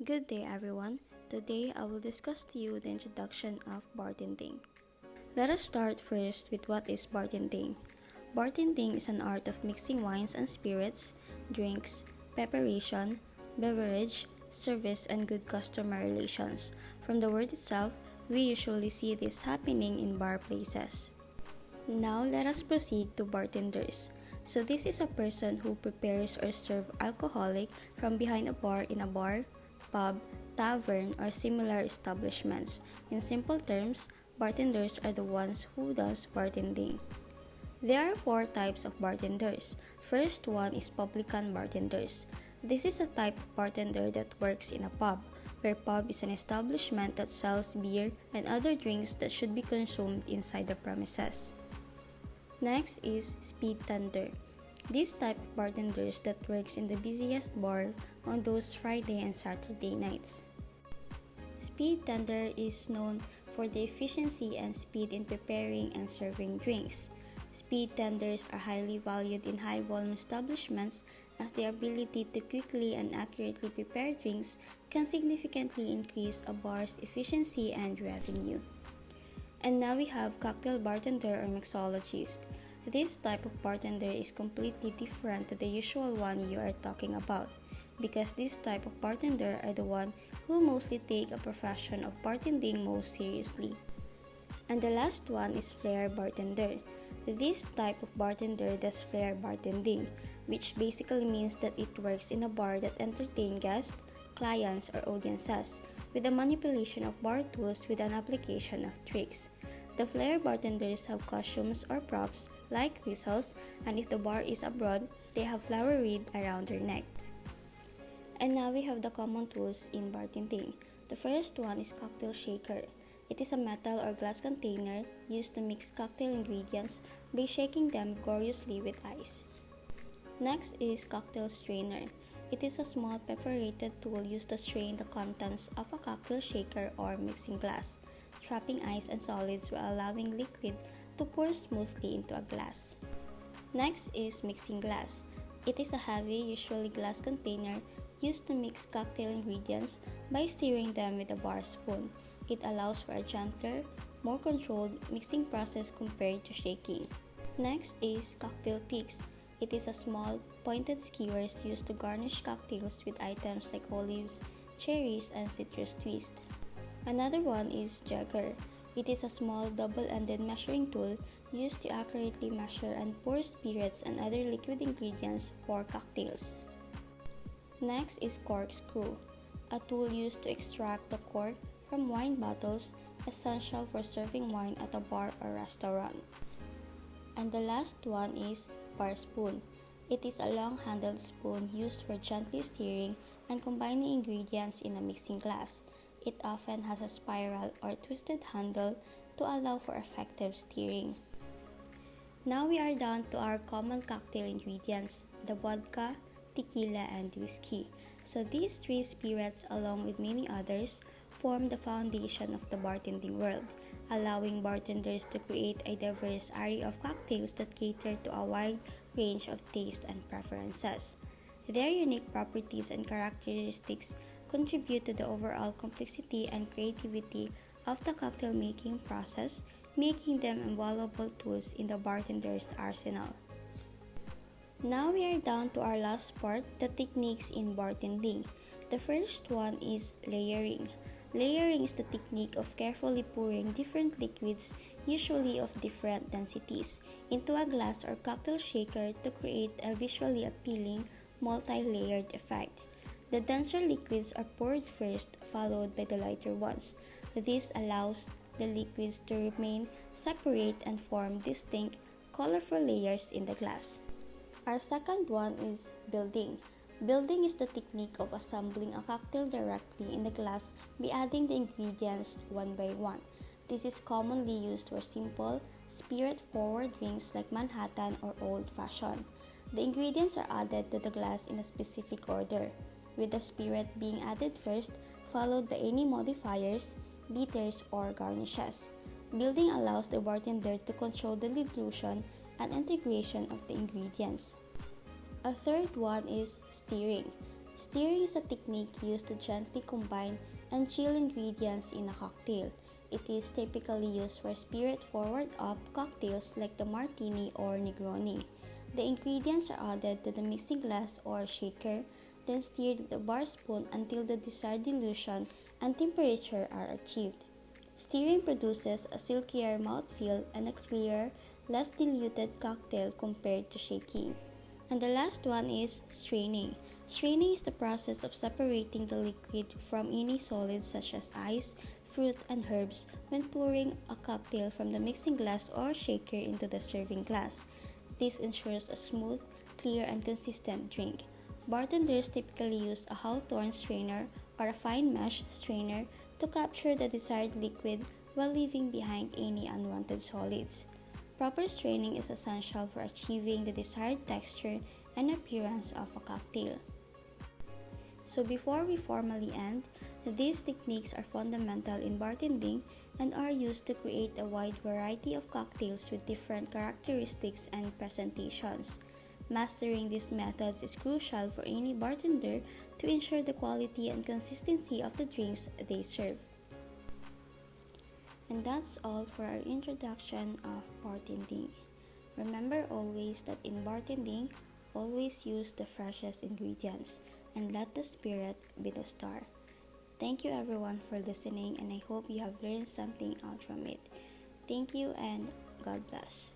Good day everyone. Today I will discuss to you the introduction of bartending. Let us start first with what is bartending. Bartending is an art of mixing wines and spirits, drinks, preparation, beverage, service, and good customer relations. From the word itself, we usually see this happening in bar places. Now let us proceed to bartenders. So this is a person who prepares or serves alcoholic from behind a bar in a bar, pub, tavern, or similar establishments. In simple terms, bartenders are the ones who does bartending. There are four types of bartenders. First one is publican bartenders. This is a type of bartender that works in a pub, where pub is an establishment that sells beer and other drinks that should be consumed inside the premises. Next is speed tender. This type of bartenders that works in the busiest bar on those Friday and Saturday nights. Speed tender is known for the efficiency and speed in preparing and serving drinks. Speed tenders are highly valued in high-volume establishments as their ability to quickly and accurately prepare drinks can significantly increase a bar's efficiency and revenue. And now we have cocktail bartender or mixologist. This type of bartender is completely different to the usual one you are talking about, because this type of bartender are the one who mostly take a profession of bartending most seriously. And the last one is flair bartender. This type of bartender does flair bartending, which basically means that it works in a bar that entertain guests, clients, or audiences with the manipulation of bar tools with an application of tricks. The flair bartenders have costumes or props like whistles, and if the bar is abroad, they have flower wreath around their neck. And now we have the common tools in bartending. The first one is cocktail shaker. It is a metal or glass container used to mix cocktail ingredients by shaking them vigorously with ice. Next is cocktail strainer. It is a small perforated tool used to strain the contents of a cocktail shaker or mixing glass, trapping ice and solids while allowing liquid to pour smoothly into a glass. Next is mixing glass. It is a heavy, usually glass container used to mix cocktail ingredients by stirring them with a bar spoon. It allows for a gentler, more controlled mixing process compared to shaking. Next is cocktail picks. It is a small, pointed skewers used to garnish cocktails with items like olives, cherries, and citrus twist. Another one is jagger. It is a small double-ended measuring tool used to accurately measure and pour spirits and other liquid ingredients for cocktails. Next is corkscrew, a tool used to extract the cork from wine bottles, essential for serving wine at a bar or restaurant. And the last one is bar spoon. It is a long-handled spoon used for gently stirring and combining ingredients in a mixing glass. It often has a spiral or twisted handle to allow for effective stirring. Now we are down to our common cocktail ingredients, the vodka, tequila, and whiskey. So these three spirits, along with many others, form the foundation of the bartending world, allowing bartenders to create a diverse array of cocktails that cater to a wide range of taste and preferences. Their unique properties and characteristics contribute to the overall complexity and creativity of the cocktail making process, making them invaluable tools in the bartender's arsenal. Now we are down to our last part, the techniques in bartending. The first one is layering. Layering is the technique of carefully pouring different liquids, usually of different densities, into a glass or cocktail shaker to create a visually appealing, multi-layered effect. The denser liquids are poured first, followed by the lighter ones. This allows the liquids to remain separate and form distinct, colorful layers in the glass. Our second one is building. Building is the technique of assembling a cocktail directly in the glass by adding the ingredients one by one. This is commonly used for simple, spirit-forward drinks like Manhattan or Old Fashioned. The ingredients are added to the glass in a specific order, with the spirit being added first, followed by any modifiers, bitters, or garnishes. Building allows the bartender to control the dilution and integration of the ingredients. A third one is stirring. Stirring is a technique used to gently combine and chill ingredients in a cocktail. It is typically used for spirit-forward up cocktails like the martini or Negroni. The ingredients are added to the mixing glass or shaker, then stirred with a bar spoon until the desired dilution and temperature are achieved. Stirring produces a silkier mouthfeel and a clearer, less diluted cocktail compared to shaking. And the last one is straining. Straining is the process of separating the liquid from any solids such as ice, fruit, and herbs when pouring a cocktail from the mixing glass or shaker into the serving glass. This ensures a smooth, clear, and consistent drink. Bartenders typically use a hawthorn strainer or a fine mesh strainer to capture the desired liquid while leaving behind any unwanted solids. Proper straining is essential for achieving the desired texture and appearance of a cocktail. So before we formally end, these techniques are fundamental in bartending and are used to create a wide variety of cocktails with different characteristics and presentations. Mastering these methods is crucial for any bartender to ensure the quality and consistency of the drinks they serve. And that's all for our introduction of bartending. Remember always that in bartending, always use the freshest ingredients and let the spirit be the star. Thank you everyone for listening, and I hope you have learned something out from it. Thank you and God bless.